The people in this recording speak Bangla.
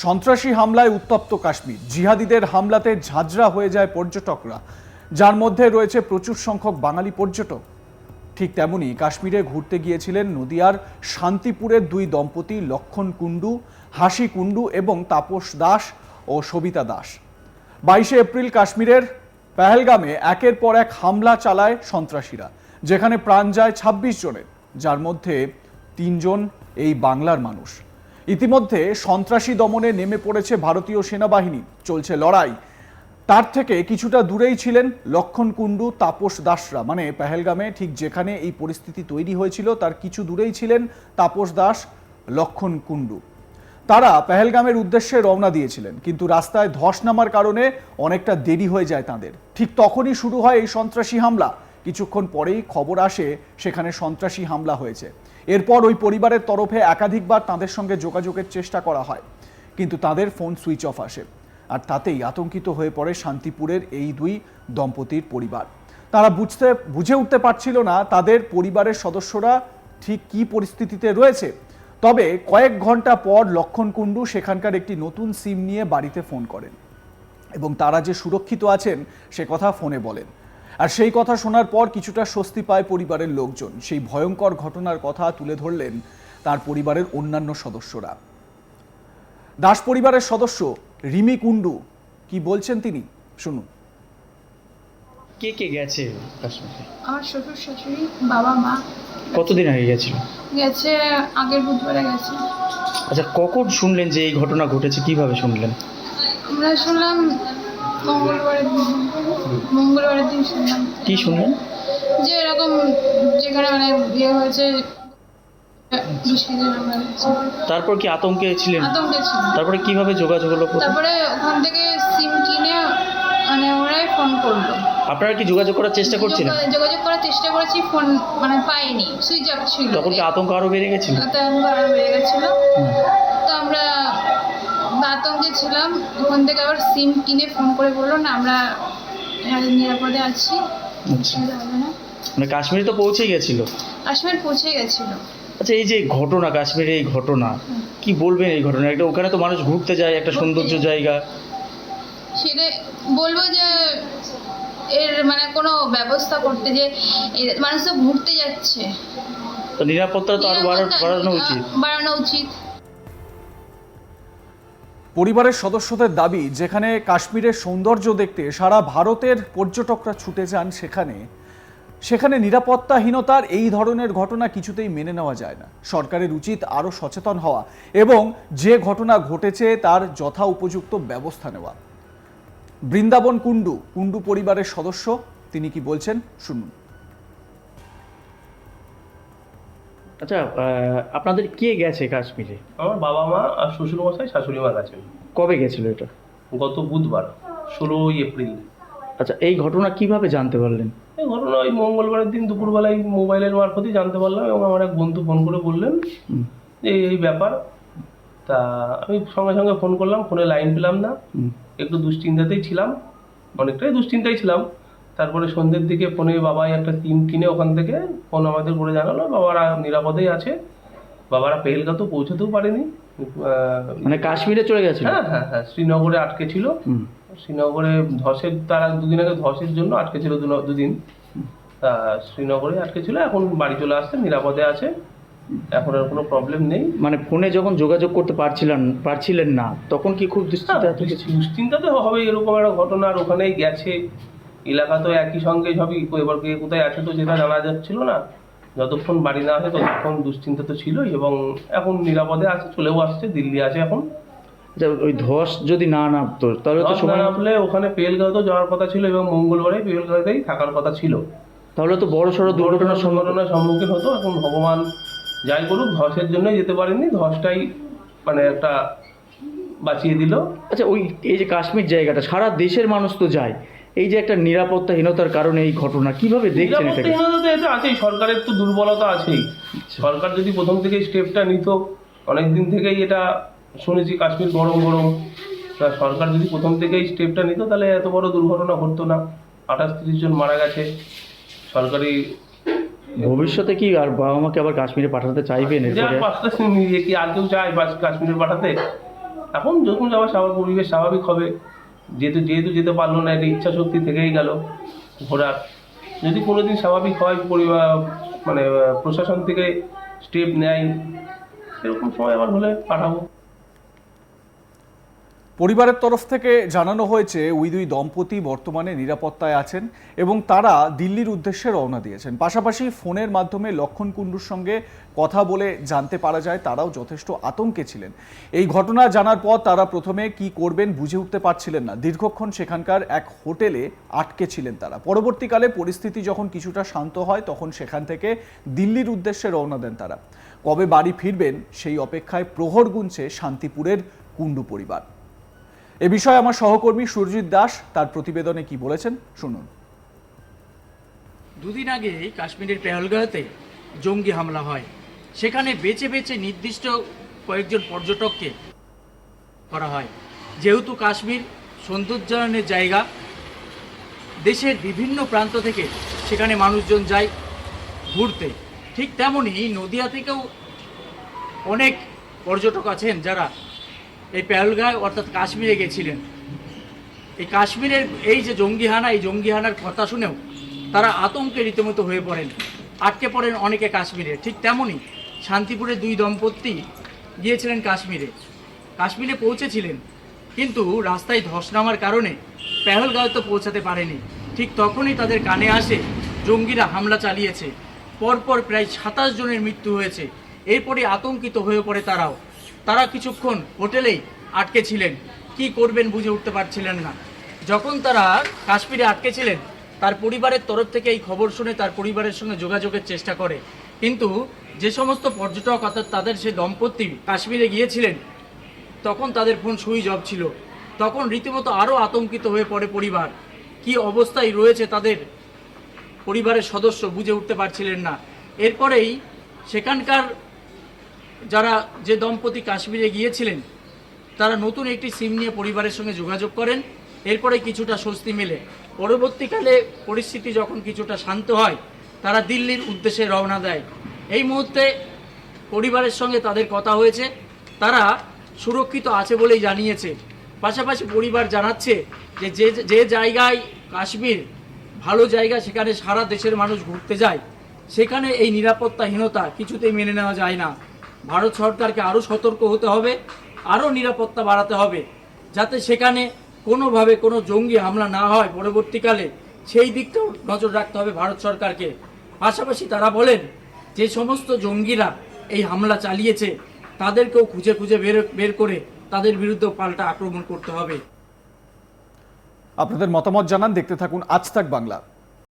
সন্ত্রাসী হামলায় উত্তপ্ত কাশ্মীর, জিহাদিদের হামলাতে ঝাঁঝরা হয়ে যায় পর্যটকরা, যার মধ্যে রয়েছে প্রচুর সংখ্যক বাঙালি পর্যটক। ঠিক তেমনি কাশ্মীরে ঘুরতে গিয়েছিলেন নদিয়ার শান্তিপুরের দুই দম্পতি লক্ষণ কুণ্ডু, হাসি কুণ্ডু এবং তাপস দাস ও সবিতা দাস। 22 এপ্রিল কাশ্মীরের পেহেলগামে একের পর এক হামলা চালায় সন্ত্রাসীরা, যেখানে প্রাণ যায় 26 জনের, যার মধ্যে 3 জন এই বাংলার মানুষ। ইতিমধ্যে সন্ত্রাসী দমনে নেমে পড়েছে ভারতীয় সেনাবাহিনী, চলছে লড়াই। তার থেকে কিছুটা দূরেই ছিলেন লক্ষণ কুণ্ডু, তাপস দাসরা, মানে পেহেলগামে ঠিক যেখানে এই পরিস্থিতি তৈরি হয়েছিল তার কিছু দূরেই ছিলেন তাপস দাস, লক্ষণ কুণ্ডু। তারা পেহেলগামের উদ্দেশ্যে রওনা দিয়েছিলেন, কিন্তু রাস্তায় ধস নামার কারণে অনেকটা দেরি হয়ে যায় তাদের। ঠিক তখনই শুরু হয় এই সন্ত্রাসী হামলা। কিছুক্ষণ পরেই খবর আসে সেখানে সন্ত্রাসী হামলা হয়েছে। এরপর ওই পরিবারের তরফে একাধিকবার তাদের সঙ্গে যোগাযোগের চেষ্টা করা হয়, কিন্তু তাদের ফোন সুইচ অফ আসে। আর তাতেই আতঙ্কিত হয়ে পড়ে শান্তিপুরের এই দুই দম্পতির পরিবার। তারা বুঝে উঠতে পারছিল না তাদের পরিবারের সদস্যরা ঠিক কী পরিস্থিতিতে রয়েছে। তবে কয়েক ঘন্টা পর লক্ষণ কুণ্ডু সেখানকার একটি নতুন সিম নিয়ে বাড়িতে ফোন করেন এবং তারা যে সুরক্ষিত আছেন সে কথা ফোনে বলেন। আর সেই কথা শোনার পর কিছুটা স্বস্তি পায় পরিবারের লোকজন। সেই ভয়ঙ্কর ঘটনার কথা তুলে ধরলেন তার পরিবারের অন্যান্য সদস্যরা। দাস পরিবারের সদস্য রিমি কুণ্ডু কি বলছেন তিনি শুনুন। কে কে গেছে কাশ্মীরে? আমার শ্বশুর শাশুড়ি, বাবা মা। কতদিন আগে গেছিল? গেছে আগের বুধবারে গেছে। আচ্ছা, কখন শুনলেন যে এই ঘটনা ঘটেছে, কিভাবে শুনলেন? আমরা শুনলাম মঙ্গলবারের দিন শুনলাম। কি শুনলেন? যে এরকম যেখানে মানে বিয়ে হয়েছে, তারপর কি আতঙ্কে ছিলেন? আতঙ্কে ছিল। তারপরে কিভাবে যোগাযোগ হলো? তারপরে ওখান থেকে সিম কিনে মানে ওরাই ফোন করলো। আপনারা কি যোগাযোগ করার চেষ্টা করছিলেন? যোগাযোগ করার চেষ্টা করেছি, ফোন মানে পাইনি, সুইচ অফ ছিল। তখন কি আতঙ্ক আরো বেড়ে গেছিল? আতঙ্ক আরো বেড়ে গেছিল। তো আমরা আতঙ্কে ছিলাম। ওখান থেকে আবার সিম কিনে ফোন করে বললো না আমরা নিরাপদে আছি, অসুবিধা হবে না। মানে কাশ্মীরে তো পৌঁছে গেছিল? কাশ্মীর পৌঁছে গেছিল। আচ্ছা, এই যে ঘটনা, কাশ্মীরে এই ঘটনা, কি বলবেন এই ঘটনা? একটা ওখানে তো মানুষ ঘুরতে যায়, একটা সৌন্দর্য জায়গা, সেটা বলবো যে এর মানে কোনো ব্যবস্থা করতে, যে মানুষ তো ঘুরতে যাচ্ছে, তো নিরাপত্তা তো আরো বাড়ানো উচিত। পরিবারের সদস্যদের দাবি, যেখানে কাশ্মীরের সৌন্দর্য দেখতে সারা ভারতের পর্যটকরা ছুটে যান, সেখানে নিরাপত্তাহীনতার এই ধরনের ঘটনা কিছুতেই মেনে নেওয়া যায় না। সরকারের উচিত আরও সচেতন হওয়া এবং যে ঘটনা ঘটেছে তার যথা উপযুক্ত ব্যবস্থা নেওয়া। বৃন্দাবন কুণ্ডু পরিবারের সদস্য, তিনি কি বলছেন শুনুন। আচ্ছা, আপনাদের কে গেছে কাশ্মীরে? আমার বাবা মা আর শ্বশুর মশাই শাশুড়ি মা গেছেন। কবে গেছিল এটা? গত বুধবার 16 এপ্রিল। আচ্ছা, এই ঘটনা কিভাবে জানতে পারলেন? এই ঘটনা ওই মঙ্গলবারের দিন দুপুরবেলায় মোবাইলের মারফতই জানতে পারলাম, এবং আমার এক বন্ধু ফোন করে বললেন যে এই ব্যাপার। তা আমি সঙ্গে সঙ্গে ফোন করলাম, ফোনে লাইন পেলাম না, একটু দুশ্চিন্তাতেই ছিলাম, অনেকটাই দুশ্চিন্তায় ছিলাম। তারপরে সন্ধ্যের দিকে ফোনে বাবাই একটা সিম কিনে ওখান থেকে ফোন আমাদের করে জানালো বাবারা নিরাপদেই আছে। বাবারা পেহেলগাঁও তো পৌঁছতেও পারেনি, মানে কাশ্মীরে চলে গেছিল? হ্যাঁ, শ্রীনগরে আটকে ছিল। শ্রীনগরে ধসের, তারা দুদিন আগে ধসের জন্য আটকে ছিল দুদিন। তা শ্রীনগরে আটকে ছিল, এখন বাড়ি চলে আসছে, নিরাপদে আছে, এখন আর কোনো প্রবলেম নেই। মানে ফোনে যখন যোগাযোগ করতে পারছিলেন না, তখন কি খুব দুশ্চিন্তা তো হবে, এরকম একটা ঘটনা, আর ওখানেই গেছে, এলাকা তো একই সঙ্গে সবই, এবার কে কোথায় আছে তো যেটা জানা যাচ্ছিল না। যতক্ষণ বাড়ি না আসে ততক্ষণ দুশ্চিন্তা তো ছিলই, এবং এখন নিরাপদে আছে, চলেও আসছে, দিল্লি আছে এখন। ওই ধস যদি না নামতো তাহলে তো না নামলে ওখানে পেহেলগাঁও তো যাওয়ার কথা ছিল, এবং মঙ্গলবারে পেহেলগাঁওতেই থাকার কথা ছিল, তাহলে তো বড় সড়ো দুর্ঘটনার সম্মুখীন হতো। এখন ভগবান যাই করুক, ধসের জন্যই যেতে পারেনি, ধসটাই মানে একটা বাঁচিয়ে দিল। আচ্ছা, এই যে কাশ্মীর জায়গাটা সারা দেশের মানুষ তো যায়, এই যে একটা নিরাপত্তাহীনতার কারণে এই ঘটনা, কিভাবে দেখছেন? নিরাপত্তাহীনতা তো এটা আছেই, সরকারের তো দুর্বলতা আছেই। সরকার যদি প্রথম থেকেই স্টেপটা নিত, অনেকদিন থেকেই এটা শুনেছি কাশ্মীর গরম, তা সরকার যদি প্রথম থেকেই স্টেপটা নিত তাহলে এত বড় দুর্ঘটনা ঘটতো না। 28-30 জন মারা গেছে। সরকারি ভবিষ্যতে কি আর বাবা মাকে আবার কাশ্মীরে পাঠাতে চাইবেন? কি আর কেউ চায় কাশ্মীরে পাঠাতে? এখন যখন যাওয়া স্বাভাবিক, পরিবেশ স্বাভাবিক হবে, যেহেতু যেতে পারলো না, একটা ইচ্ছা শক্তি থেকেই গেল ঘোরার। যদি কোনোদিন স্বাভাবিক হয়, পরিবার মানে প্রশাসন থেকে স্টেপ নেয়, এরকম সময় আবার হলে পাঠাবো। পরিবারের তরফ থেকে জানানো হয়েছে ওই দুই দম্পতি বর্তমানে নিরাপত্তায় আছেন এবং তারা দিল্লির উদ্দেশ্যে রওনা দিয়েছেন। পাশাপাশি ফোনের মাধ্যমে লক্ষণ কুণ্ডুর সঙ্গে কথা বলে জানতে পারা যায় তারাও যথেষ্ট আতঙ্কে ছিলেন। এই ঘটনা জানার পর তারা প্রথমে কি করবেন বুঝে উঠতে পারছিলেন না। দীর্ঘক্ষণ সেখানকার এক হোটেলে আটকে ছিলেন তারা। পরবর্তীকালে পরিস্থিতি যখন কিছুটা শান্ত হয় তখন সেখান থেকে দিল্লির উদ্দেশ্যে রওনা দেন তারা। কবে বাড়ি ফিরবেন সেই অপেক্ষায় প্রহর গুনছে শান্তিপুরের কুণ্ডু পরিবার। এ বিষয়ে আমার সহকর্মী সুরজিৎ দাস তার প্রতিবেদনে কি বলেছেন শুনুন। দুদিন আগে কাশ্মীরের পেহেলগাঁওতে জঙ্গি হামলা হয়। সেখানে বেছে বেছে নির্দিষ্ট কয়েকজন পর্যটককে করা হয়। যেহেতু কাশ্মীর সৌন্দর্যায়নের জায়গা, দেশের বিভিন্ন প্রান্ত থেকে সেখানে মানুষজন যায় ঘুরতে। ঠিক তেমনই নদিয়া থেকেও অনেক পর্যটক আছেন যারা এই পেহেলগাঁও অর্থাৎ কাশ্মীরে গেছিলেন। এই কাশ্মীরের এই যে জঙ্গিহানা, এই জঙ্গিহানার কথা শুনেও তারা আতঙ্কে রীতিমতো হয়ে পড়েন, আটকে পড়েন অনেকে কাশ্মীরে। ঠিক তেমনই শান্তিপুরের দুই দম্পতি গিয়েছিলেন কাশ্মীরে পৌঁছেছিলেন, কিন্তু রাস্তায় ধস নামার কারণে পেহেলগাঁও তো পৌঁছাতে পারেনি। ঠিক তখনই তাদের কানে আসে জঙ্গিরা হামলা চালিয়েছে। পরপর প্রায় 27 জনের মৃত্যু হয়েছে। এরপরে আতঙ্কিত হয়ে পড়ে তারা কিছুক্ষণ হোটেলেই আটকে ছিলেন, কি করবেন বুঝে উঠতে পারছিলেন না। যখন তারা কাশ্মীরে আটকে ছিলেন, তার পরিবারের তরফ থেকে এই খবর শুনে তার পরিবারের সঙ্গে যোগাযোগের চেষ্টা করে, কিন্তু যে সমস্ত পর্যটক অর্থাৎ তাদের সে দম্পতি কাশ্মীরে গিয়েছিলেন তখন তাদের ফোন সুইচ অফ ছিল। তখন রীতিমতো আরও আতঙ্কিত হয়ে পড়ে পরিবার। কি অবস্থায় রয়েছে তাদের পরিবারের সদস্য বুঝে উঠতে পারছিলেন না। এরপরেই সেখানকার যারা যে দম্পতি কাশ্মীরে গিয়েছিলেন তারা নতুন একটি সিম নিয়ে পরিবারের সঙ্গে যোগাযোগ করেন। এরপরে কিছুটা স্বস্তি মেলে। পরবর্তীকালে পরিস্থিতি যখন কিছুটা শান্ত হয় তারা দিল্লির উদ্দেশ্যে রওনা দেয়। এই মুহূর্তে পরিবারের সঙ্গে তাদের কথা হয়েছে, তারা সুরক্ষিত আছে বলেই জানিয়েছে। পাশাপাশি পরিবার জানাচ্ছে যে যে জায়গায় কাশ্মীর ভালো জায়গা, সেখানে সারা দেশের মানুষ ঘুরতে যায়, সেখানে এই নিরাপত্তাহীনতা কিছুতেই মেনে নেওয়া যায় না। ভারত সরকারকে আরও সতর্ক হতে হবে, আরও নিরাপত্তা বাড়াতে হবে, যাতে সেখানে কোনোভাবে কোনো জঙ্গি হামলা না হয় পরবর্তীকালে, সেই দিকটাও নজর রাখতে হবে ভারত সরকারকে। পাশাপাশি তারা বলেন যে সমস্ত জঙ্গিরা এই হামলা চালিয়েছে তাদেরকেও খুঁজে খুঁজে বের করে তাদের বিরুদ্ধে পাল্টা আক্রমণ করতে হবে। আপনাদের মতামত জানান, দেখতে থাকুন আজ তাক বাংলা।